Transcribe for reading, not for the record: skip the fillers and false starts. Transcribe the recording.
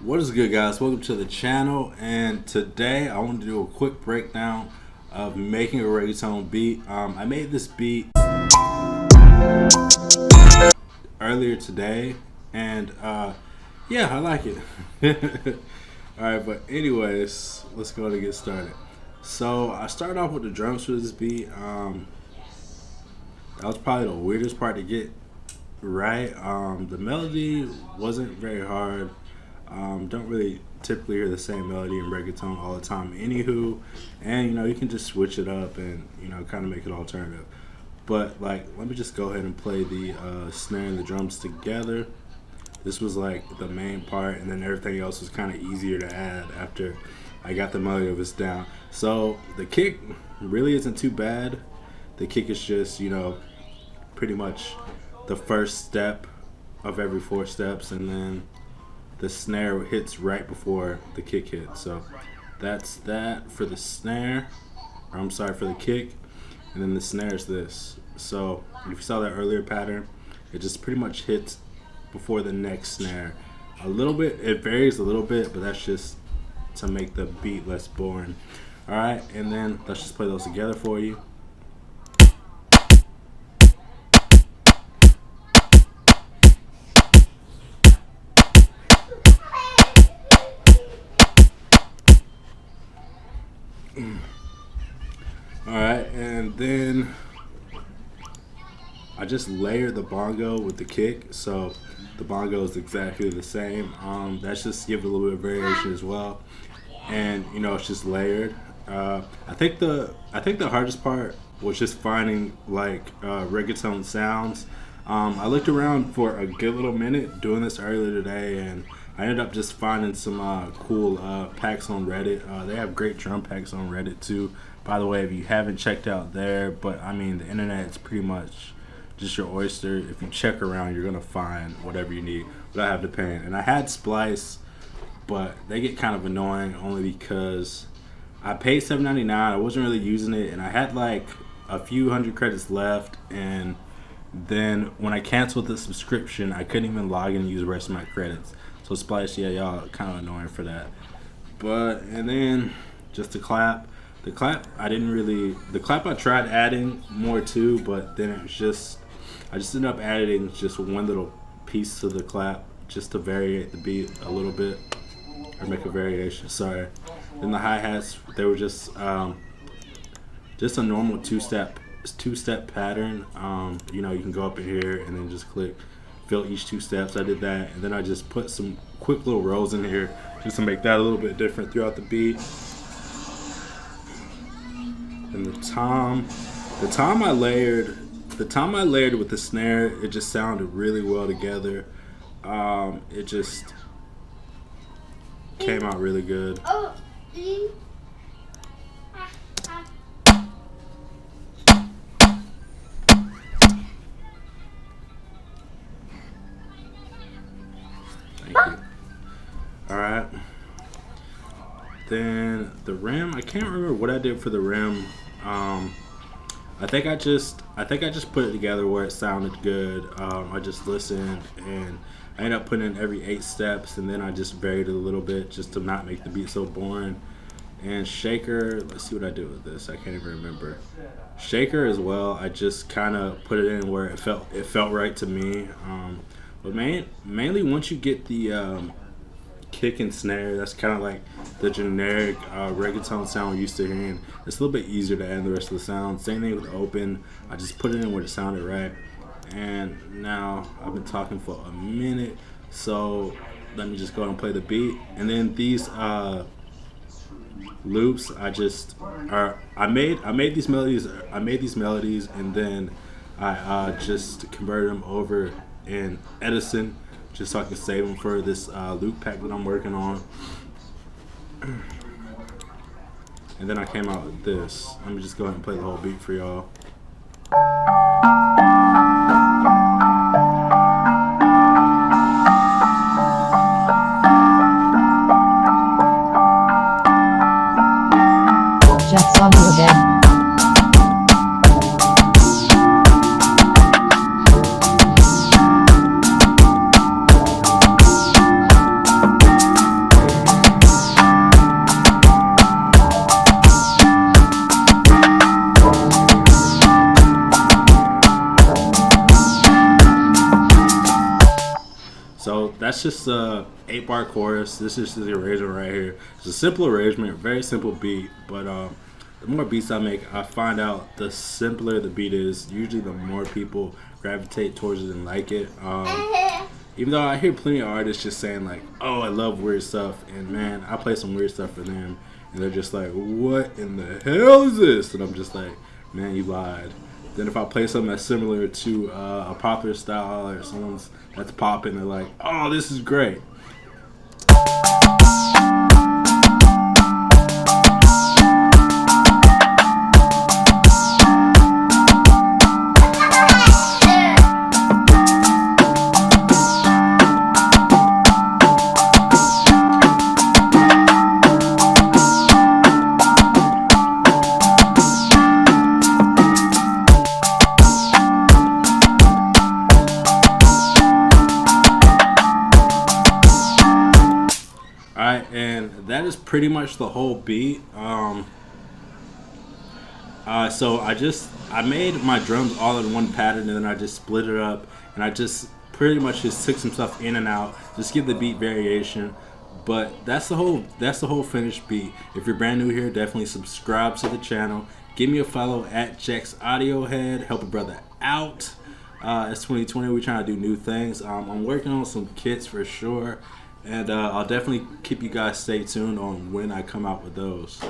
What is good, guys? Welcome to the channel, and today I want to do a quick breakdown of making a reggaeton beat. I made this beat earlier today, and yeah, I like it. Alright, but anyways, let's go to get started. So I started off with the drums for this beat. That was probably the weirdest part to get right. The melody wasn't very hard. Don't really typically hear the same melody in reggaeton all the time. Anywho, and you can just switch it up and kind of make it alternative. But like, let me just go ahead and play the snare and the drums together. This was like the main part, and then everything else was kind of easier to add after I got the melody of this down. So the kick really isn't too bad. The kick is just pretty much the first step of every 4 steps, and then the snare hits right before the kick hits. So that's that for the snare, or I'm sorry, for the kick. And then the snare is this. So if you saw that earlier pattern, it just pretty much hits before the next snare. A little bit, it varies a little bit, but that's just to make the beat less boring. Alright, and then let's just play those together for you. Alright, and then I just layered the bongo with the kick, so the bongo is exactly the same. That's just give it a little bit of variation as well, and it's just layered. I think the hardest part was just finding like reggaeton sounds. I looked around for a good little minute doing this earlier today, and I ended up just finding some cool packs on Reddit. They have great drum packs on Reddit too. By the way, if you haven't checked out there, but I mean, the internet is pretty much just your oyster. If you check around, you're gonna find whatever you need without having to pay. And I had Splice, but they get kind of annoying only because I paid $7.99. I wasn't really using it, and I had like a few hundred credits left. And then when I canceled the subscription, I couldn't even log in and use the rest of my credits. So Splice, yeah, y'all kind of annoying for that. But and then just to clap. The clap, the clap I tried adding more to, but then it was just, I just ended up adding just one little piece to the clap just to variate the beat a little bit, or make a variation, sorry. Then the hi-hats, they were just a normal two-step pattern. You can go up in here and then just click, fill each 2 steps. I did that, and then I just put some quick little rolls in here just to make that a little bit different throughout the beat. And the tom I layered with the snare, it just sounded really well together. It just came out really good. Thank you. Alright. Then the rim, I can't remember what I did for the rim. I think I just put it together where it sounded good. I just listened, and I ended up putting in every 8 steps, and then I just varied it a little bit just to not make the beat so boring. And shaker, let's see what I did with this. I can't even remember. Shaker as well. I just kind of put it in where it felt right to me. But mainly once you get the kick and snare, that's kind of like the generic reggaeton sound we're used to hearing. It's a little bit easier to add the rest of the sound. Same thing with open. I just put it in where it sounded right. And now I've been talking for a minute, so let me just go ahead and play the beat. And then these loops, I made these melodies, and then I just converted them over in Edison, just so I can save them for this loop pack that I'm working on. And then I came out with this. Let me just go ahead and play the whole beat for y'all. Just on you again. that's just a 8-bar chorus. This is the arrangement right here. It's a simple arrangement, very simple beat, but the more beats I make, I find out the simpler the beat is, usually the more people gravitate towards it and like it. Even though I hear plenty of artists just saying like, "Oh, I love weird stuff," and man, I play some weird stuff for them, and they're just like, "What in the hell is this?" And I'm just like, "Man, you lied." Then if I play something that's similar to a popular style or someone's that's popping, they're like, "Oh, this is great." Alright, and that is pretty much the whole beat. So I made my drums all in one pattern, and then I just split it up, and I just pretty much just took some stuff in and out, just give the beat variation. But that's the whole finished beat. If you're brand new here, definitely subscribe to the channel. Give me a follow at Jack's Audio Head. Help a brother out. It's 2020. We're trying to do new things. I'm working on some kits for sure. And I'll definitely keep you guys stay tuned on when I come out with those.